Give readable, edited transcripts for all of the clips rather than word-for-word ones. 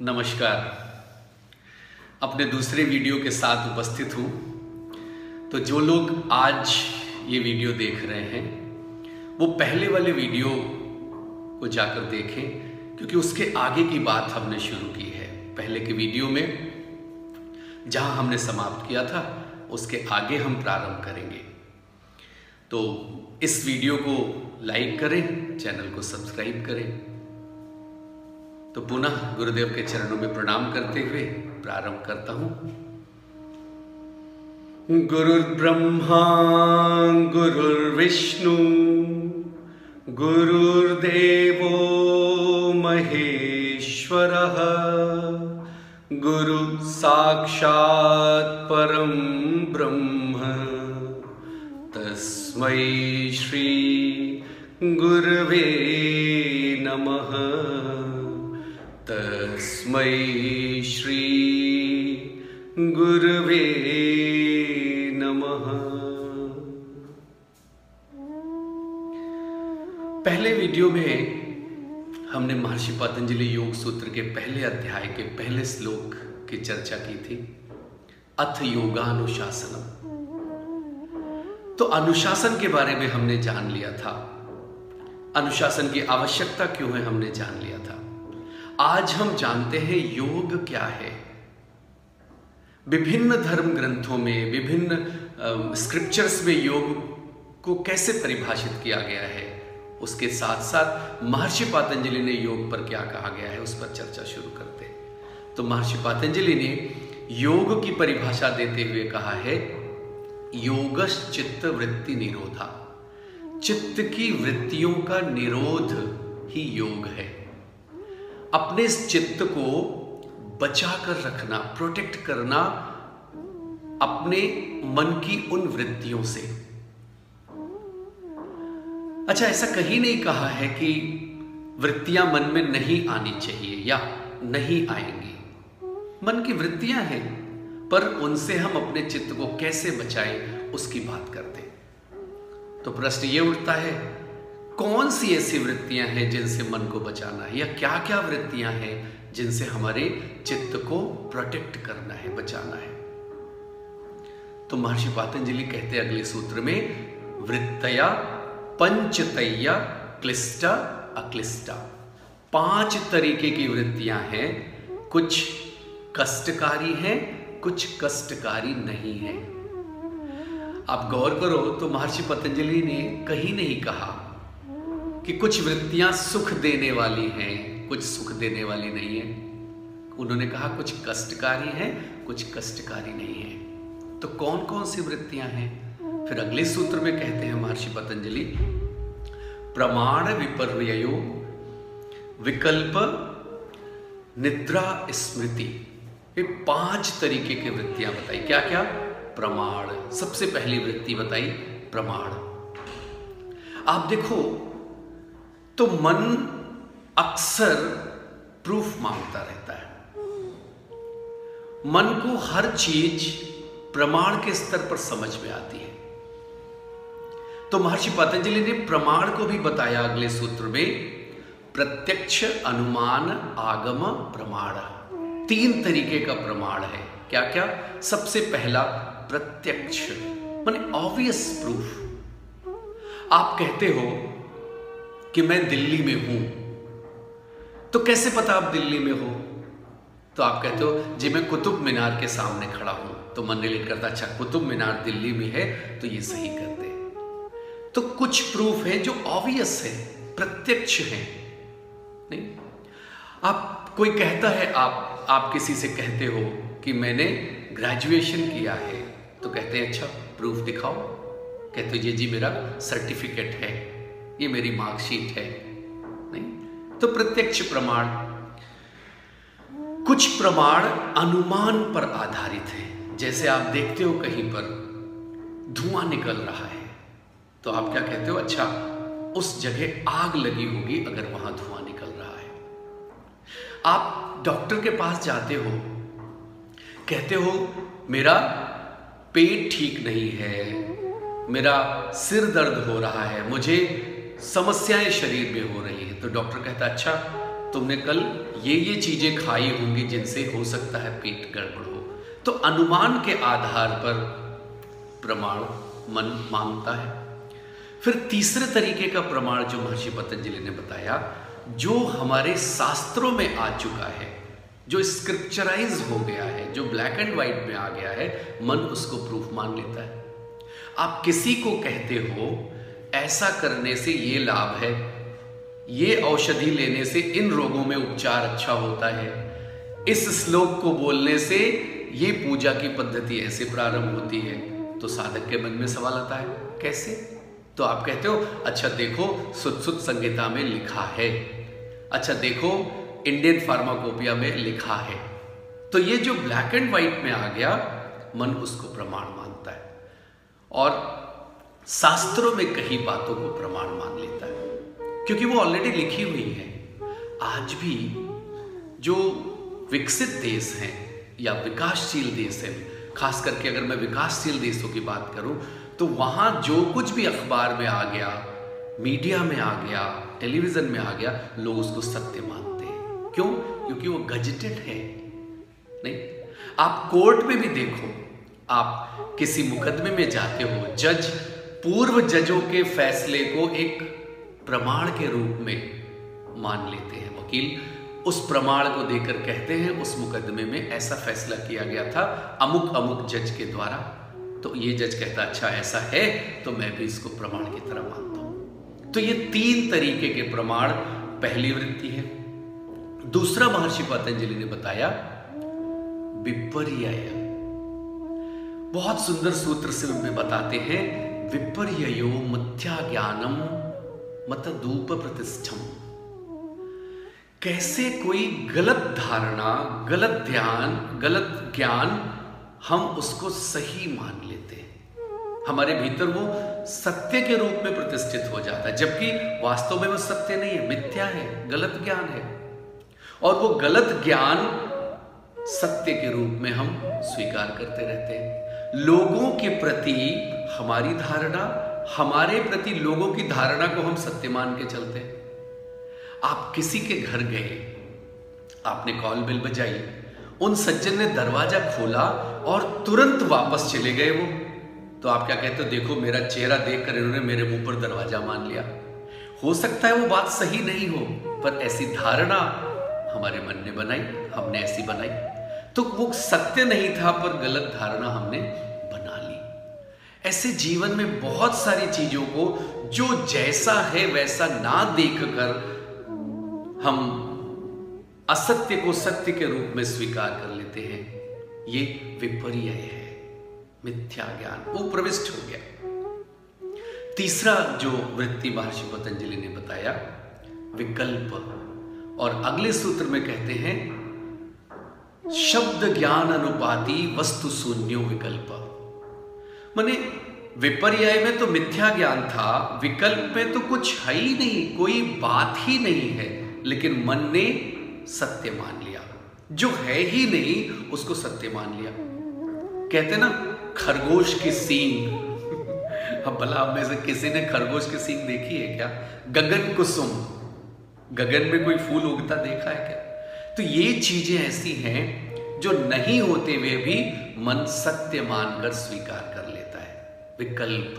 नमस्कार। अपने दूसरे वीडियो के साथ उपस्थित हूँ। तो जो लोग आज ये वीडियो देख रहे हैं वो पहले वाले वीडियो को जाकर देखें, क्योंकि उसके आगे की बात हमने शुरू की है। पहले के वीडियो में जहाँ हमने समाप्त किया था उसके आगे हम प्रारंभ करेंगे। तो इस वीडियो को लाइक करें, चैनल को सब्सक्राइब करें। तो पुनः गुरुदेव के चरणों में प्रणाम करते हुए प्रारंभ करता हूं। गुरुर्ब्रह्मा गुरुर्विष्णु गुरुर्देवो महेश्वरः गुरु साक्षात् परम ब्रह्म तस्मै श्री गुरवे नमः। तस्मै श्री गुरवे नमः। पहले वीडियो में हमने महर्षि पतंजलि योग सूत्र के पहले अध्याय के पहले श्लोक की चर्चा की थी, अथ योगानुशासनम। तो अनुशासन के बारे में हमने जान लिया था, अनुशासन की आवश्यकता क्यों है हमने जान लिया था। आज हम जानते हैं योग क्या है। विभिन्न धर्म ग्रंथों में, विभिन्न स्क्रिप्चर्स में योग को कैसे परिभाषित किया गया है, उसके साथ साथ महर्षि पतंजलि ने योग पर क्या कहा गया है उस पर चर्चा शुरू करते हैं। तो महर्षि पतंजलि ने योग की परिभाषा देते हुए कहा है, योगश्चित्त वृत्ति निरोधा। चित्त की वृत्तियों का निरोध ही योग है। अपने इस चित्त को बचा कर रखना, प्रोटेक्ट करना अपने मन की उन वृत्तियों से। अच्छा, ऐसा कहीं नहीं कहा है कि वृत्तियां मन में नहीं आनी चाहिए या नहीं आएंगी। मन की वृत्तियां हैं, पर उनसे हम अपने चित्त को कैसे बचाएं उसकी बात करते हैं। तो प्रश्न ये उठता है, कौन सी ऐसी वृत्तियां हैं जिनसे मन को बचाना है, या क्या क्या वृत्तियां हैं जिनसे हमारे चित्त को प्रोटेक्ट करना है, बचाना है। तो महर्षि पतंजलि कहते हैं अगले सूत्र में, वृत्तया पंचतया क्लिष्टा अक्लिष्टा। 5 तरीके की वृत्तियां हैं, कुछ कष्टकारी हैं, कुछ कष्टकारी नहीं है। आप गौर करो तो महर्षि पतंजलि ने कहीं नहीं कहा कि कुछ वृत्तियां सुख देने वाली हैं, कुछ सुख देने वाली नहीं है। उन्होंने कहा कुछ कष्टकारी हैं, कुछ कष्टकारी नहीं है। तो कौन कौन सी वृत्तियां हैं? फिर अगले सूत्र में कहते हैं महर्षि पतंजलि, प्रमाण विपर्ययो विकल्प निद्रा स्मृति। ये 5 तरीके की वृत्तियां बताई। क्या क्या? प्रमाण। सबसे पहली वृत्ति बताई प्रमाण। आप देखो तो मन अक्सर प्रूफ मांगता रहता है। मन को हर चीज प्रमाण के स्तर पर समझ में आती है। तो महर्षि पतंजलि ने प्रमाण को भी बताया अगले सूत्र में, प्रत्यक्ष अनुमान आगम प्रमाण। 3 तरीके का प्रमाण है। क्या क्या? सबसे पहला प्रत्यक्ष, माने ऑब्वियस प्रूफ। आप कहते हो कि मैं दिल्ली में हूं, तो कैसे पता आप दिल्ली में हो? तो आप कहते हो जी मैं कुतुब मीनार के सामने खड़ा हूं, तो मन रिलेट करता, अच्छा कुतुब मीनार दिल्ली में है तो ये सही करते हैं। तो कुछ प्रूफ है जो ऑब्वियस है, प्रत्यक्ष है। नहीं, आप कोई कहता है, आप किसी से कहते हो कि मैंने ग्रेजुएशन किया है, तो कहते हैं अच्छा प्रूफ दिखाओ। कहते हो जी मेरा सर्टिफिकेट है, ये मेरी मार्कशीट है। नहीं, तो प्रत्यक्ष प्रमाण। कुछ प्रमाण अनुमान पर आधारित है। जैसे आप देखते हो कहीं पर धुआं निकल रहा है, तो आप क्या कहते हो, अच्छा उस जगह आग लगी होगी अगर वहां धुआं निकल रहा है। आप डॉक्टर के पास जाते हो, कहते हो मेरा पेट ठीक नहीं है, मेरा सिर दर्द हो रहा है, मुझे समस्याएं शरीर में हो रही है। तो डॉक्टर कहता अच्छा तुमने कल ये चीजें खाई होंगी जिनसे हो सकता है पेट गड़बड़ हो। तो अनुमान के आधार पर प्रमाण मन मांगता है। फिर तीसरे तरीके का प्रमाण जो महर्षि पतंजलि ने बताया, जो हमारे शास्त्रों में आ चुका है, जो स्क्रिप्चराइज हो गया है, जो ब्लैक एंड व्हाइट में आ गया है, मन उसको प्रूफ मान लेता है। आप किसी को कहते हो ऐसा करने से ये लाभ है, ये औषधि लेने से इन रोगों में उपचार अच्छा होता है, इस श्लोक को बोलने से ये पूजा की पद्धति ऐसे प्रारंभ होती है, तो साधक के मन में सवाल आता है कैसे? तो आप कहते हो अच्छा देखो सुत संहिता में लिखा है, अच्छा देखो इंडियन फार्माकोपिया में लिखा है। तो ये जो ब्लैक एंड व्हाइट में आ गया, मन उसको प्रमाण मानता है और शास्त्रों में कई बातों को प्रमाण मान लेता है, क्योंकि वो ऑलरेडी लिखी हुई है। आज भी जो विकसित देश हैं या विकासशील देश है, खास करके अगर मैं विकासशील देशों की बात करूं, तो वहां जो कुछ भी अखबार में आ गया, मीडिया में आ गया, टेलीविजन में आ गया, लोग उसको सत्य मानते हैं। क्यों? क्योंकि वो गजेटेड है। नहीं, आप कोर्ट में भी देखो, आप किसी मुकदमे में जाते हो, जज पूर्व जजों के फैसले को एक प्रमाण के रूप में मान लेते हैं। वकील उस प्रमाण को देकर कहते हैं उस मुकदमे में ऐसा फैसला किया गया था अमुक अमुक जज के द्वारा। तो ये जज कहता अच्छा ऐसा है तो मैं भी इसको प्रमाण की तरह मानता हूं। तो ये तीन तरीके के प्रमाण पहली वृत्ति है। दूसरा महर्षि पतंजलि ने बताया विपर्यय। बहुत सुंदर सूत्र से वे बताते हैं विपर्ययो मिथ्या ज्ञानम मत धूप प्रतिष्ठम। कैसे कोई गलत धारणा, गलत ध्यान, गलत ज्ञान हम उसको सही मान लेते हैं, हमारे भीतर वो सत्य के रूप में प्रतिष्ठित हो जाता है, जबकि वास्तव में वो सत्य नहीं है, मिथ्या है, गलत ज्ञान है। और वो गलत ज्ञान सत्य के रूप में हम स्वीकार करते रहते हैं। लोगों के प्रति हमारी धारणा, हमारे प्रति लोगों की धारणा को हम सत्य मान के चलते हैं। आप किसी के घर गए, आपने कॉल बेल बजाई, उन सज्जन ने दरवाजा खोला और तुरंत वापस चले गए वो, तो आप क्या कहते हो? देखो मेरा चेहरा देखकर इन्होंने मेरे मुंह पर दरवाजा मान लिया। हो सकता है वो बात सही नहीं हो, पर ऐसी धारणा हमारे मन ने बनाई, हमने ऐसी बनाई, तो वो सत्य नहीं था पर गलत धारणा हमने बना ली। ऐसे जीवन में बहुत सारी चीजों को जो जैसा है वैसा ना देखकर हम असत्य को सत्य के रूप में स्वीकार कर लेते हैं। ये विपर्यय है, मिथ्या ज्ञान, वो प्रविष्ट हो गया। तीसरा जो वृत्ति महर्षि पतंजलि ने बताया विकल्प, और अगले सूत्र में कहते हैं शब्द ज्ञान अनुपाति वस्तु शून्यो विकल्प। माने विपर्यय में तो मिथ्या ज्ञान था, विकल्प में तो कुछ है ही नहीं, कोई बात ही नहीं है, लेकिन मन ने सत्य मान लिया। जो है ही नहीं उसको सत्य मान लिया। कहते ना खरगोश की सींग। अब भला आप में से किसी ने खरगोश की सींग देखी है क्या? गगन कुसुम, गगन में कोई फूल उगता देखा है क्या? तो ये चीजें ऐसी हैं जो नहीं होते हुए भी मन सत्य मानकर स्वीकार कर लेता है। विकल्प।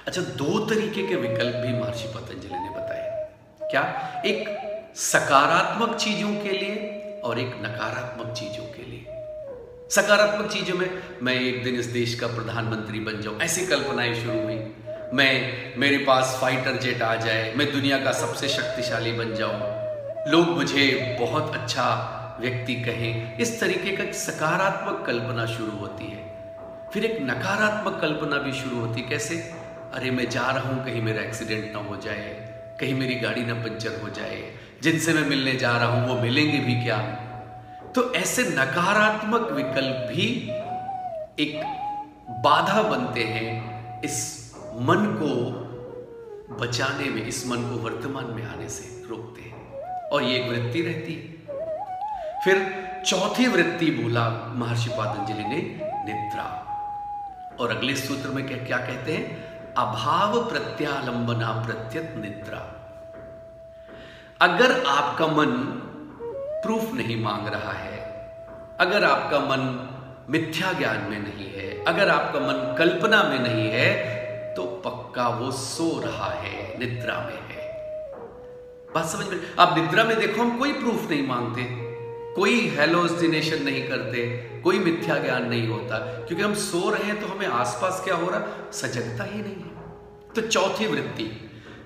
अच्छा, दो तरीके के विकल्प भी महर्षि पतंजलि ने बताए। क्या? एक सकारात्मक चीजों के लिए और एक नकारात्मक चीजों के लिए। सकारात्मक चीजों में मैं एक दिन इस देश का प्रधानमंत्री बन जाऊं, ऐसी कल्पनाएं शुरू हुई। मेरे पास फाइटर जेट आ जाए, मैं दुनिया का सबसे शक्तिशाली बन जाऊं, लोग मुझे बहुत अच्छा व्यक्ति कहें, इस तरीके का सकारात्मक कल्पना शुरू होती है। फिर एक नकारात्मक कल्पना भी शुरू होती। कैसे? अरे मैं जा रहा हूं, कहीं मेरा एक्सीडेंट ना हो जाए, कहीं मेरी गाड़ी ना पंचर हो जाए, जिनसे मैं मिलने जा रहा हूं वो मिलेंगे भी क्या? तो ऐसे नकारात्मक विकल्प भी एक बाधा बनते हैं इस मन को बचाने में, इस मन को वर्तमान में आने से रोकते हैं, और ये एक वृत्ति रहती है। फिर चौथी वृत्ति बोला महर्षि पतंजलि ने निद्रा। और अगले सूत्र में क्या क्या कहते हैं? अभाव प्रत्यालंबना प्रत्यत निद्रा। अगर आपका मन प्रूफ नहीं मांग रहा है, अगर आपका मन मिथ्या ज्ञान में नहीं है, अगर आपका मन कल्पना में नहीं है, तो पक्का वो सो रहा है, निद्रा में है। बात समझ में? आप निद्रा में देखो, हम कोई प्रूफ नहीं मांगते, कोई हेलोसिनेशन नहीं करते, कोई मिथ्या ज्ञान नहीं होता, क्योंकि हम सो रहे हैं तो हमें आसपास क्या हो रहा, सजगता ही नहीं है। तो चौथी वृत्ति।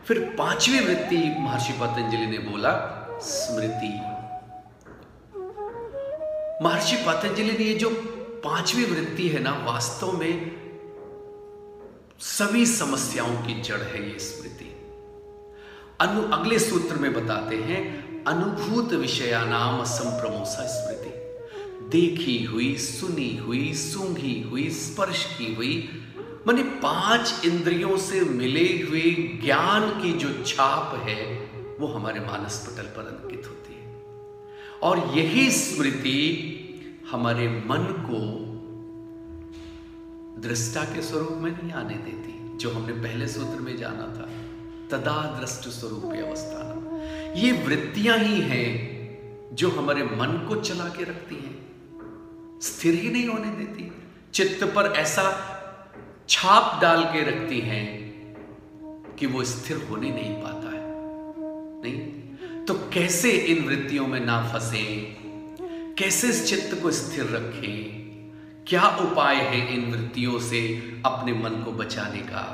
फिर पांचवी वृत्ति महर्षि पतंजलि ने बोला, स्मृति। महर्षि पतंजलि ने ये जो पांचवी वृत्ति है ना, वास्तव में सभी समस्याओं की जड़ है ये स्मृति। अगले सूत्र में बताते हैं, अनुभूत विषयानाम असंप्रमोसा स्मृति। देखी हुई, सुनी हुई, सूंघी हुई, स्पर्श की हुई, माने 5 इंद्रियों से मिले हुए ज्ञान की जो छाप है वो हमारे मानस पटल पर अंकित होती है। और यही स्मृति हमारे मन को दृष्टा के स्वरूप में नहीं आने देती, जो हमने पहले सूत्र में जाना था, तदा दृष्ट स्वरूप अवस्थाना। ये वृत्तियां ही हैं जो हमारे मन को चला के रखती हैं, स्थिर ही नहीं होने देती, चित्त पर ऐसा छाप डाल के रखती हैं कि वो स्थिर होने नहीं पाता है। नहीं तो कैसे इन वृत्तियों में ना फंसे, कैसे इस चित्त को स्थिर रखें, क्या उपाय है इन वृत्तियों से अपने मन को बचाने का,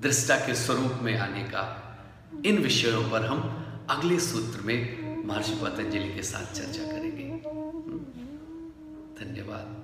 दृष्टा के स्वरूप में आने का? इन विषयों पर हम अगले सूत्र में महर्षि पतंजलि के साथ चर्चा करेंगे। धन्यवाद।